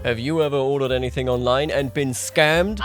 Have you ever ordered anything online and been scammed?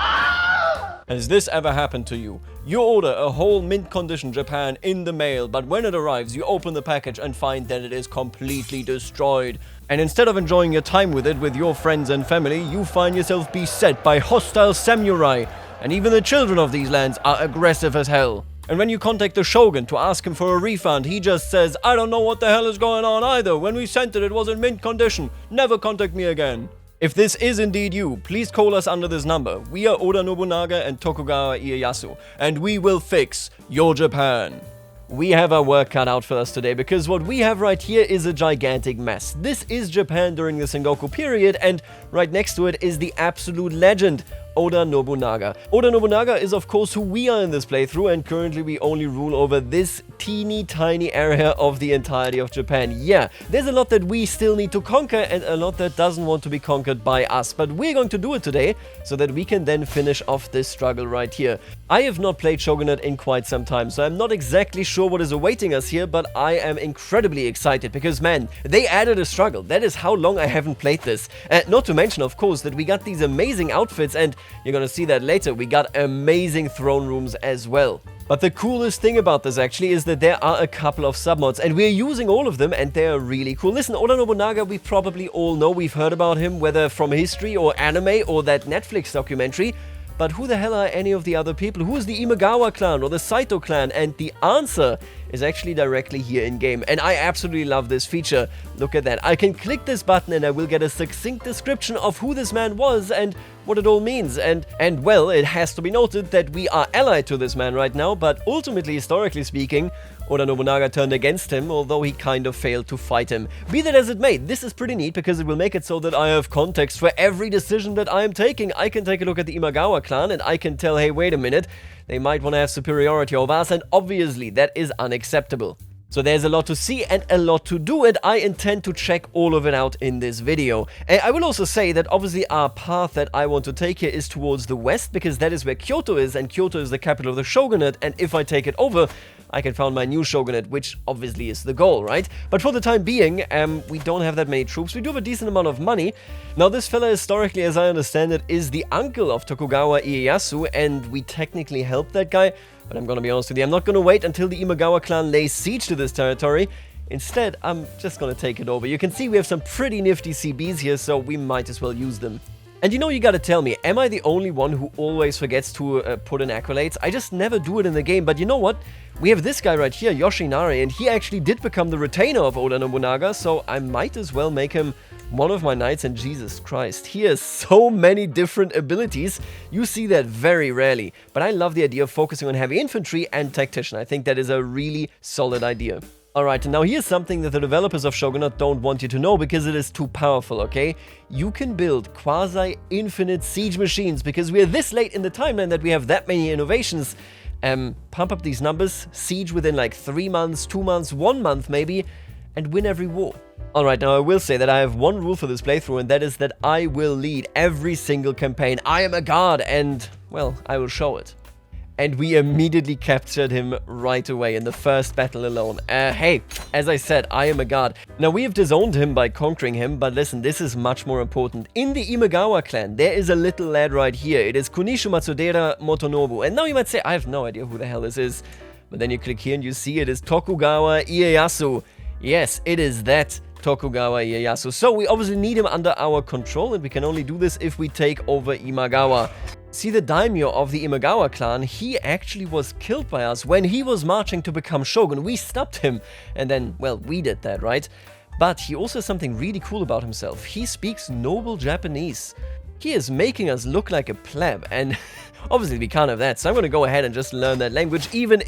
Has this ever happened to you? You order a whole mint condition Japan in the mail, but when it arrives, you open the package and find that it is completely destroyed. And instead of enjoying your time with it with your friends and family, you find yourself beset by hostile samurai. And even the children of these lands are aggressive as hell. And when you contact the shogun to ask him for a refund, he just says, "I don't know what the hell is going on either. When we sent it, it was in mint condition. Never contact me again." If this is indeed you, please call us under this number. We are Oda Nobunaga and Tokugawa Ieyasu, and we will fix your Japan. We have our work cut out for us today, because what we have right here is a gigantic mess. This is Japan during the Sengoku period, and right next to it is the absolute legend, Oda Nobunaga. Oda Nobunaga is of course who we are in this playthrough, and currently we only rule over this teeny tiny area of the entirety of Japan. Yeah, there's a lot that we still need to conquer and a lot that doesn't want to be conquered by us, but we're going to do it today so that we can then finish off this struggle right here. I have not played Shogunate in quite some time, so I'm not exactly sure what is awaiting us here, but I am incredibly excited because, man, they added a struggle. That is how long I haven't played this. Not to mention, of course, that we got these amazing outfits, and you're gonna see that later, we got amazing throne rooms as well. But the coolest thing about this actually is that there are a couple of submods, and we're using all of them, and they're really cool. Listen, Oda Nobunaga, we probably all know, we've heard about him, whether from history or anime or that Netflix documentary. But who the hell are any of the other people? Who is the Imagawa clan or the Saito clan? And the answer is actually directly here in game. And I absolutely love this feature. Look at that. I can click this button and I will get a succinct description of who this man was and what it all means. And well, it has to be noted that we are allied to this man right now, but ultimately, historically speaking, Oda Nobunaga turned against him, although he kind of failed to fight him. Be that as it may, this is pretty neat because it will make it so that I have context for every decision that I am taking. I can take a look at the Imagawa clan and I can tell, hey, wait a minute, they might want to have superiority over us, and obviously that is unacceptable. So there's a lot to see and a lot to do, and I intend to check all of it out in this video. And I will also say that obviously our path that I want to take here is towards the west, because that is where Kyoto is, and Kyoto is the capital of the shogunate, and if I take it over, I can found my new shogunate, which obviously is the goal, right? But for the time being, we don't have that many troops. We do have a decent amount of money. Now, this fella, historically, as I understand it, is the uncle of Tokugawa Ieyasu, and we technically helped that guy. But I'm gonna be honest with you, I'm not gonna wait until the Imagawa clan lays siege to this territory. Instead, I'm just gonna take it over. You can see we have some pretty nifty CBs here, so we might as well use them. And you know, you gotta tell me, am I the only one who always forgets to put in accolades? I just never do it in the game, but you know what? We have this guy right here, Yoshinari, and he actually did become the retainer of Oda Nobunaga, so I might as well make him one of my knights, and Jesus Christ, he has so many different abilities. You see that very rarely, but I love the idea of focusing on heavy infantry and tactician. I think that is a really solid idea. Alright, and now here's something that the developers of Shogunate don't want you to know because it is too powerful, okay? You can build quasi-infinite siege machines because we are this late in the timeline that we have that many innovations. Pump up these numbers, siege within like 3 months, 2 months, 1 month maybe, and win every war. Alright, now I will say that I have one rule for this playthrough, and that is that I will lead every single campaign. I am a god, and, well, I will show it. And we immediately captured him right away in the first battle alone. Hey, as I said, I am a god. Now, we have disowned him by conquering him, but listen, this is much more important. In the Imagawa clan, there is a little lad right here. It is Kunishu Matsudera Motonobu. And now you might say, I have no idea who the hell this is. But then you click here and you see it is Tokugawa Ieyasu. Yes, it is that Tokugawa Ieyasu. So we obviously need him under our control, and we can only do this if we take over Imagawa. See, the daimyo of the Imagawa clan, he actually was killed by us when he was marching to become shogun. We stopped him, and then, well, we did that, right? But he also has something really cool about himself. He speaks noble Japanese. He is making us look like a pleb, and obviously we can't have that, so I'm gonna go ahead and just learn that language, even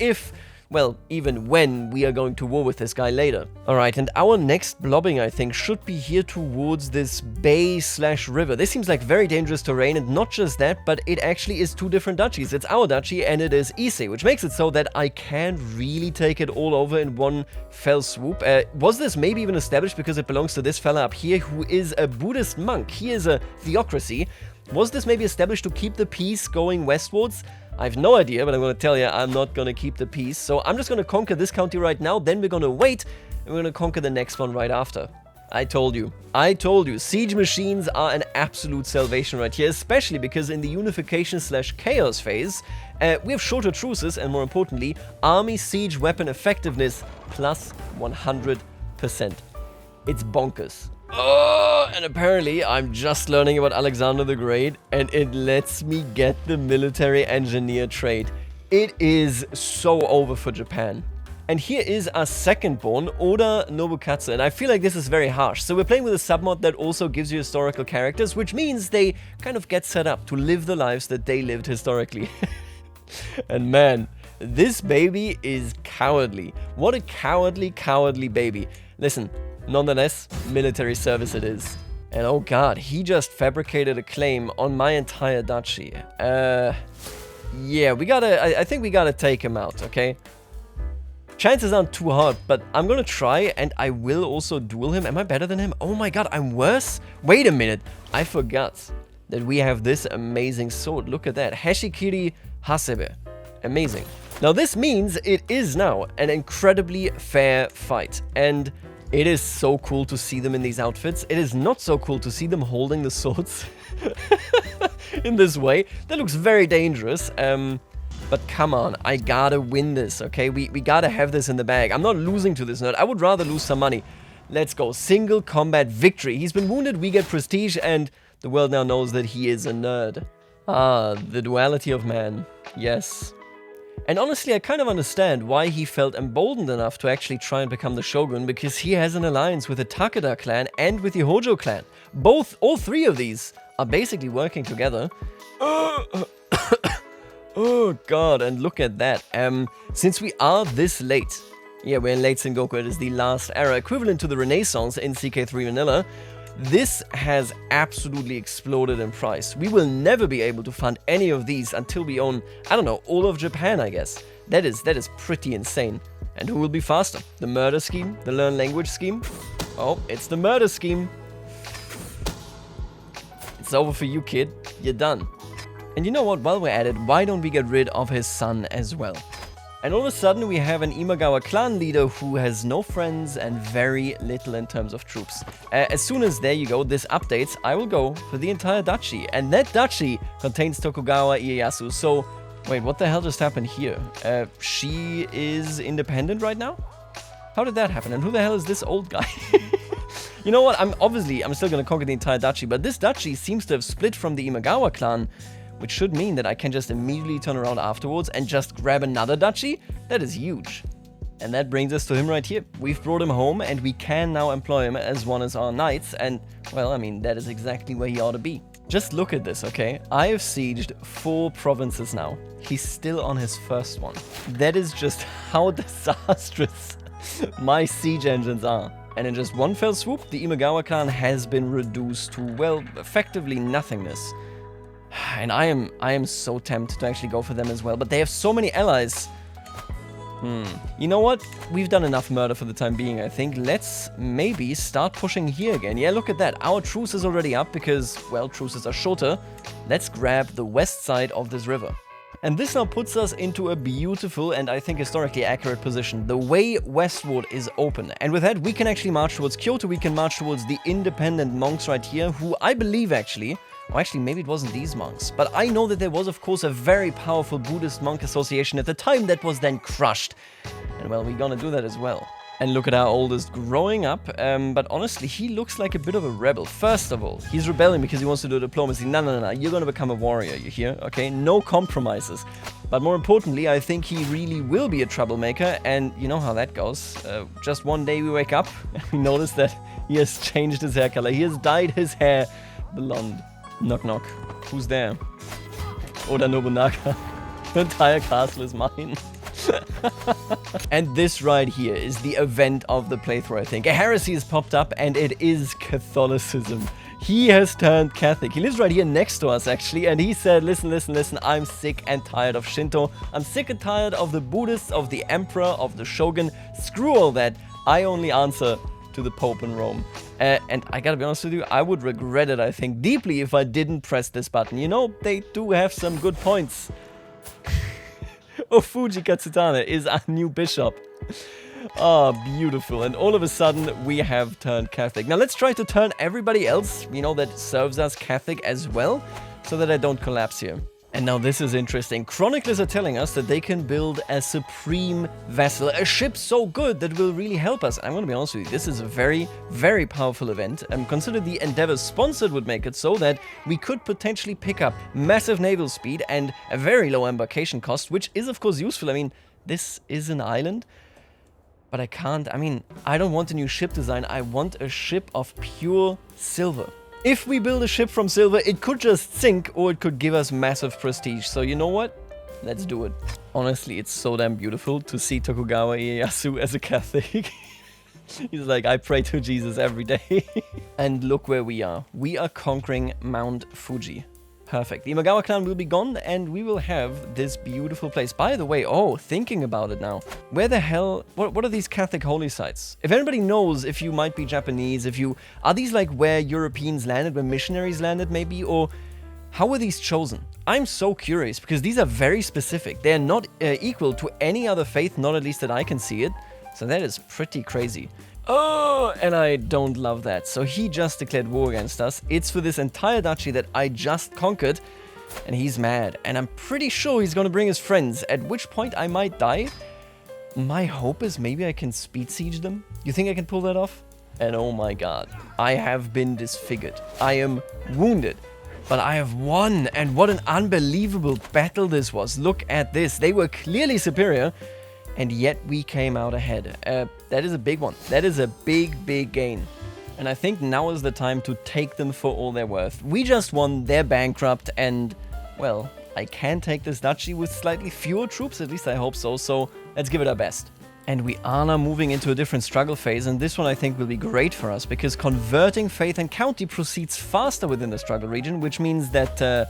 when we are going to war with this guy later. Alright, and our next blobbing, I think, should be here towards this bay/river. This seems like very dangerous terrain, and not just that, but it actually is 2 different duchies. It's our duchy and it is Ise, which makes it so that I can't really take it all over in one fell swoop. Was this maybe even established because it belongs to this fella up here, who is a Buddhist monk? He is a theocracy. Was this maybe established to keep the peace going westwards? I have no idea, but I'm going to tell you, I'm not going to keep the peace. So I'm just going to conquer this county right now, then we're going to wait, and we're going to conquer the next one right after. I told you. I told you. Siege machines are an absolute salvation right here, especially because in the unification/chaos phase, we have shorter truces and, more importantly, army siege weapon effectiveness plus 100%. It's bonkers. Oh, and apparently I'm just learning about Alexander the Great, and it lets me get the military engineer trait. It is so over for Japan. And here is our second-born, Oda Nobukatsu, and I feel like this is very harsh. So we're playing with a submod that also gives you historical characters, which means they kind of get set up to live the lives that they lived historically. And man, this baby is cowardly. What a cowardly, cowardly baby. Listen, nonetheless, military service it is. And oh god, he just fabricated a claim on my entire duchy. Yeah, I think we gotta take him out, okay? Chances aren't too hard, but I'm gonna try, and I will also duel him. Am I better than him? Oh my god, I'm worse? Wait a minute, I forgot that we have this amazing sword. Look at that, Heshikiri Hasebe. Amazing. Now this means it is now an incredibly fair fight, and it is so cool to see them in these outfits. It is not so cool to see them holding the swords in this way. That looks very dangerous. But come on, I gotta win this, okay? We gotta have this in the bag. I'm not losing to this nerd. I would rather lose some money. Let's go. Single combat victory. He's been wounded, we get prestige, and the world now knows that he is a nerd. Ah, the duality of man. Yes. And honestly, I kind of understand why he felt emboldened enough to actually try and become the shogun, because he has an alliance with the Takeda clan and with the Hojo clan. All three of these are basically working together. Oh god, and look at that. Since we are this late, yeah, we're in late Sengoku, it is the last era, equivalent to the Renaissance in CK3 Vanilla, this has absolutely exploded in price. We will never be able to fund any of these until we own, I don't know, all of Japan, I guess. That is pretty insane. And who will be faster? The murder scheme? The learn language scheme? Oh, it's the murder scheme. It's over for you, kid. You're done. And you know what, while we're at it, why don't we get rid of his son as well? And all of a sudden we have an Imagawa clan leader who has no friends and very little in terms of troops. As soon as, there you go, this updates, I will go for the entire duchy. And that duchy contains Tokugawa Ieyasu. So, wait, what the hell just happened here? She is independent right now? How did that happen? And who the hell is this old guy? You know what, I'm still gonna conquer the entire duchy, but this duchy seems to have split from the Imagawa clan, which should mean that I can just immediately turn around afterwards and just grab another duchy. That is huge. And that brings us to him right here. We've brought him home, and we can now employ him as one of our knights, and, well, I mean, that is exactly where he ought to be. Just look at this, okay? I have sieged 4 provinces now. He's still on his first one. That is just how disastrous my siege engines are. And in just one fell swoop, the Imagawa clan has been reduced to, well, effectively nothingness. And I am so tempted to actually go for them as well, but they have so many allies. You know what? We've done enough murder for the time being, I think. Let's maybe start pushing here again. Yeah, look at that. Our truce is already up because, well, truces are shorter. Let's grab the west side of this river. And this now puts us into a beautiful and I think historically accurate position. The way westward is open. And with that, we can actually march towards Kyoto. We can march towards the independent monks right here, who I believe actually... Oh, actually, maybe it wasn't these monks. But I know that there was, of course, a very powerful Buddhist monk association at the time that was then crushed. And, well, we're gonna do that as well. And look at our oldest growing up. But honestly, he looks like a bit of a rebel. First of all, he's rebelling because he wants to do diplomacy. No. You're gonna become a warrior, you hear? Okay? No compromises. But more importantly, I think he really will be a troublemaker. And you know how that goes. Just one day we wake up and we notice that he has changed his hair color. He has dyed his hair blonde. Knock knock. Who's there? Oda Nobunaga. The entire castle is mine. And this right here is the event of the playthrough, I think. A heresy has popped up, and it is Catholicism. He has turned Catholic. He lives right here next to us, actually, and he said, listen, I'm sick and tired of Shinto. I'm sick and tired of the Buddhists, of the Emperor, of the Shogun. Screw all that. I only answer to the Pope in Rome. And I gotta be honest with you, I would regret it, I think, deeply if I didn't press this button. You know, they do have some good points. Ofuji Katsutane is our new bishop. Oh, beautiful. And all of a sudden, we have turned Catholic. Now, let's try to turn everybody else, that serves us Catholic as well, so that I don't collapse here. And now this is interesting. Chroniclers are telling us that they can build a supreme vessel, a ship so good that will really help us. I'm going to be honest with you, this is a very, very powerful event. Consider the endeavors sponsored would make it so that we could potentially pick up massive naval speed and a very low embarkation cost, which is of course useful. I mean, this is an island, but I don't want a new ship design. I want a ship of pure silver. If we build a ship from silver, it could just sink or it could give us massive prestige. So you know what? Let's do it. Honestly, it's so damn beautiful to see Tokugawa Ieyasu as a Catholic. He's like, I pray to Jesus every day. And look where we are. We are conquering Mount Fuji. Perfect. The Imagawa clan will be gone and we will have this beautiful place. By the way, thinking about it now, where the hell, what are these Catholic holy sites? If anybody knows, if you might be Japanese, are these like where Europeans landed, where missionaries landed maybe, or how were these chosen? I'm so curious because these are very specific. They're not equal to any other faith, not at least that I can see it. So that is pretty crazy. Oh, and I don't love that. So he just declared war against us. It's for this entire duchy that I just conquered. And he's mad. And I'm pretty sure he's going to bring his friends. At which point I might die. My hope is maybe I can speed siege them. You think I can pull that off? And oh my god. I have been disfigured. I am wounded. But I have won. And what an unbelievable battle this was. Look at this. They were clearly superior. And yet we came out ahead. That is a big one. That is a big, big gain. And I think now is the time to take them for all they're worth. We just won, they're bankrupt, and, well, I can take this duchy with slightly fewer troops, at least I hope so, so let's give it our best. And we are now moving into a different struggle phase, and this one I think will be great for us, because converting faith and county proceeds faster within the struggle region, which means that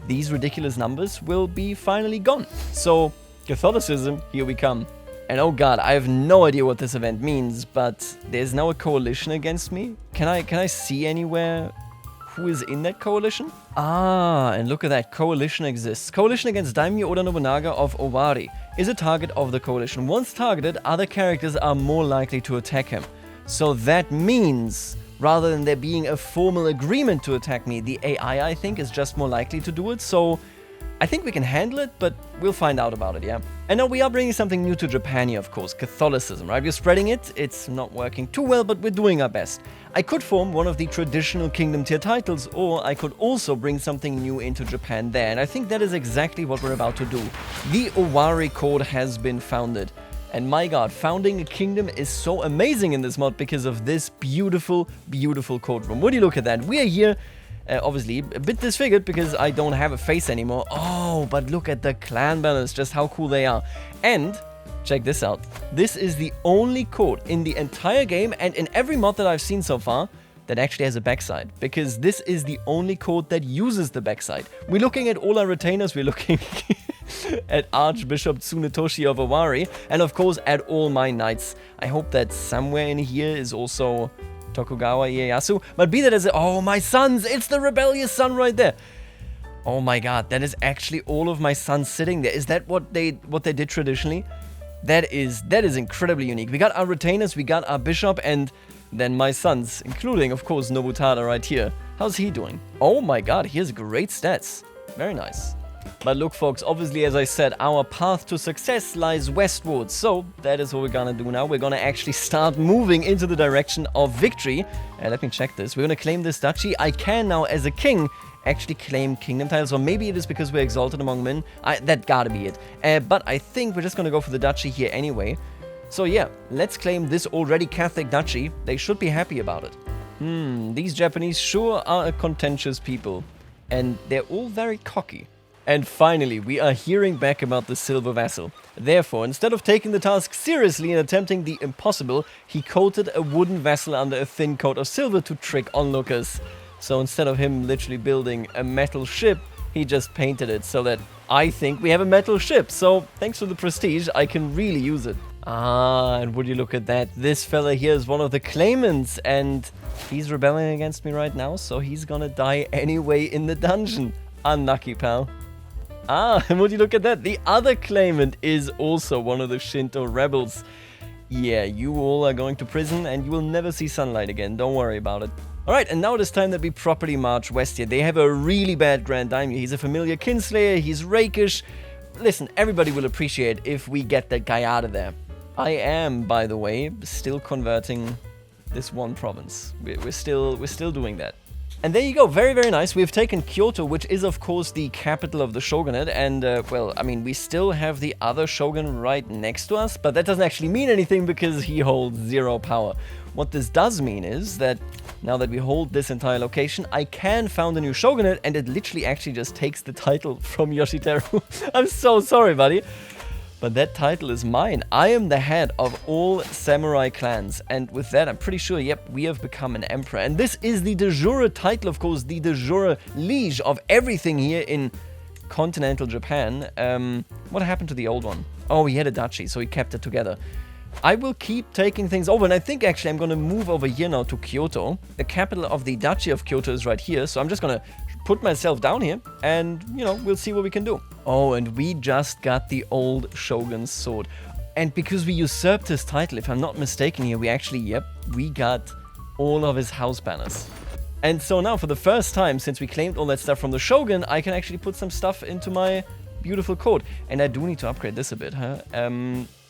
these ridiculous numbers will be finally gone. So, Catholicism, here we come. And oh god, I have no idea what this event means, but there's now a coalition against me. Can I see anywhere who is in that coalition? Ah, and look at that, coalition exists. Coalition against Daimyo Oda Nobunaga of Owari is a target of the coalition. Once targeted, other characters are more likely to attack him. So that means, rather than there being a formal agreement to attack me, the AI, I think, is just more likely to do it, so I think we can handle it, but we'll find out about it, yeah? And now we are bringing something new to Japan here, of course, Catholicism, right? We're spreading it, it's not working too well, but we're doing our best. I could form one of the traditional kingdom tier titles, or I could also bring something new into Japan there, and I think that is exactly what we're about to do. The Owari Court has been founded. And my god, founding a kingdom is so amazing in this mod because of this beautiful, beautiful courtroom. Would you look at that? We are here. Obviously, a bit disfigured because I don't have a face anymore. Oh, but look at the clan balance, just how cool they are. And, check this out. This is the only court in the entire game and in every mod that I've seen so far that actually has a backside. Because this is the only court that uses the backside. We're looking at all our retainers, we're looking at Archbishop Tsunetoshi of Owari, and of course at all my knights. I hope that somewhere in here is also Tokugawa Ieyasu, but be that as it, oh my sons, it's the rebellious son right there. Oh my god, that is actually all of my sons sitting there. Is that what they did traditionally? That is incredibly unique. We got our retainers, we got our bishop, and then my sons, including of course Nobutada right here. How's he doing? Oh my god, he has great stats. Very nice. But look folks, obviously as I said, our path to success lies westwards, so that is what we're gonna do now. We're gonna actually start moving into the direction of victory. Let me check this. We're gonna claim this duchy. I can now, as a king, actually claim kingdom titles, or maybe it is because we're exalted among men. That gotta be it. But I think we're just gonna go for the duchy here anyway. So yeah, let's claim this already Catholic duchy. They should be happy about it. These Japanese sure are a contentious people. And they're all very cocky. And finally, we are hearing back about the silver vassal. Therefore, instead of taking the task seriously and attempting the impossible, he coated a wooden vassal under a thin coat of silver to trick onlookers. So instead of him literally building a metal ship, he just painted it so that I think we have a metal ship. So thanks for the prestige, I can really use it. And would you look at that? This fella here is one of the claimants, and he's rebelling against me right now, so he's gonna die anyway in the dungeon. Unlucky, pal. And would you look at that? The other claimant is also one of the Shinto rebels. Yeah, you all are going to prison and you will never see sunlight again. Don't worry about it. Alright, and now it is time that we properly march west here. They have a really bad Grand Daimyo. He's a familiar kinslayer, he's rakish. Listen, everybody will appreciate if we get that guy out of there. I am, by the way, still converting this one province. We're still doing that. And there you go, very, very nice. We've taken Kyoto, which is, of course, the capital of the shogunate. And, well, I mean, we still have the other shogun right next to us, but that doesn't actually mean anything because he holds 0 power. What this does mean is that now that we hold this entire location, I can found a new shogunate, and it literally actually just takes the title from Yoshiteru. I'm so sorry, buddy. But that title is mine. I am the head of all samurai clans. And with that, I'm pretty sure, yep, we have become an emperor. And this is the de jure title, of course, the de jure liege of everything here in continental Japan. What happened to the old one? Oh, he had a duchy, so he kept it together. I will keep taking things over, and I think actually I'm going to move over here now to Kyoto. The capital of the Duchy of Kyoto is right here, so I'm just going to put myself down here, and, you know, we'll see what we can do. Oh, and we just got the old shogun's sword. And because we usurped his title, if I'm not mistaken here, we actually, yep, we got all of his house banners. And so now, for the first time since we claimed all that stuff from the shogun, I can actually put some stuff into my beautiful court. And I do need to upgrade this a bit, huh?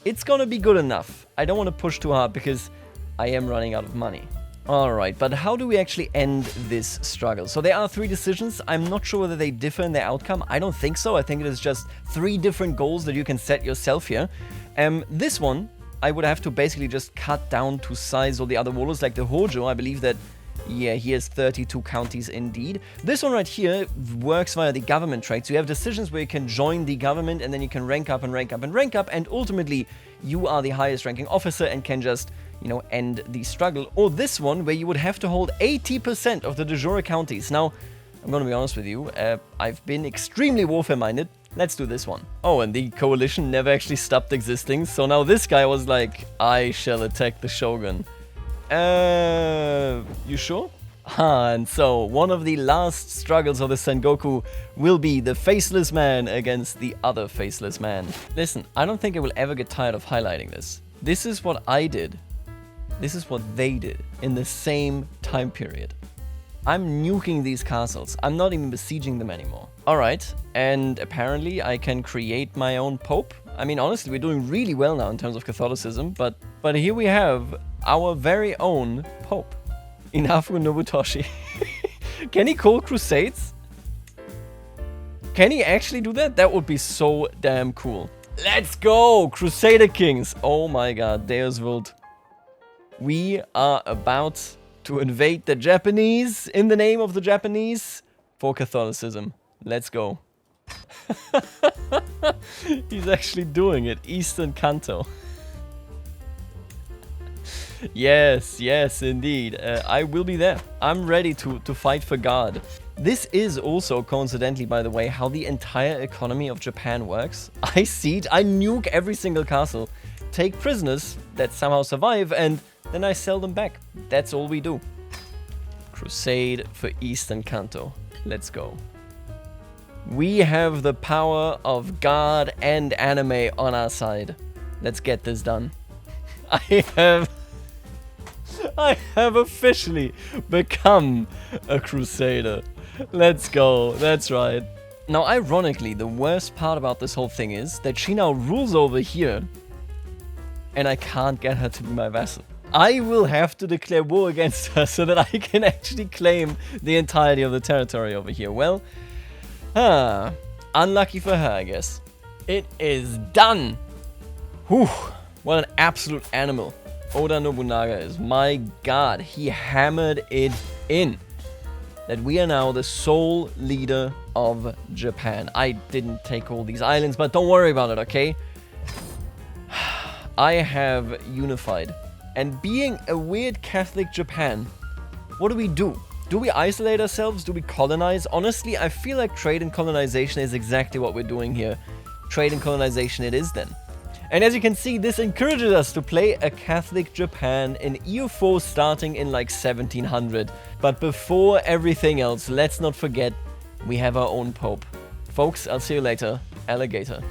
It's gonna be good enough. I don't want to push too hard because I am running out of money. Alright, but how do we actually end this struggle? So there are 3 decisions. I'm not sure whether they differ in their outcome. I don't think so. I think it is just 3 different goals that you can set yourself here. This one, I would have to basically just cut down to size all the other warlords, like the Hojo. I believe that, yeah, he has 32 counties indeed. This one right here works via the government trait. So you have decisions where you can join the government and then you can rank up and rank up and rank up. And ultimately, you are the highest ranking officer and can just, you know, end the struggle. Or this one where you would have to hold 80% of the de jure counties. Now, I'm going to be honest with you. I've been extremely warfare-minded. Let's do this one. Oh, and the coalition never actually stopped existing. So now this guy was like, I shall attack the shogun. You sure? And so one of the last struggles of the Sengoku will be the faceless man against the other faceless man. Listen, I don't think I will ever get tired of highlighting this. This is what I did. This is what they did in the same time period. I'm nuking these castles. I'm not even besieging them anymore. Alright, and apparently I can create my own pope. I mean, honestly, we're doing really well now in terms of Catholicism, but here we have our very own pope, Inafu Nobutoshi. Can he call crusades? Can he actually do that? That would be so damn cool. Let's go! Crusader Kings! Oh my god, Deus Vult. We are about to invade the Japanese in the name of the Japanese for Catholicism. Let's go. He's actually doing it. Eastern Kanto. Yes, yes, indeed. I will be there. I'm ready to fight for God. This is also, coincidentally, by the way, how the entire economy of Japan works. I siege, I nuke every single castle, take prisoners that somehow survive, and then I sell them back. That's all we do. Crusade for Eastern Kanto. Let's go. We have the power of God and anime on our side. Let's get this done. I have officially become a crusader. Let's go. That's right. Now, ironically, the worst part about this whole thing is that she now rules over here, and I can't get her to be my vassal. I will have to declare war against her so that I can actually claim the entirety of the territory over here. Well, unlucky for her, I guess. It is done. Whew, what an absolute animal Oda Nobunaga is. My god, he hammered it in. That we are now the sole leader of Japan. I didn't take all these islands, but don't worry about it, okay? I have unified. And being a weird Catholic Japan, what do? Do we isolate ourselves? Do we colonize? Honestly, I feel like trade and colonization is exactly what we're doing here. Trade and colonization it is then. And as you can see, this encourages us to play a Catholic Japan in EU4 starting in like 1700. But before everything else, let's not forget, we have our own Pope. Folks, I'll see you later. Alligator.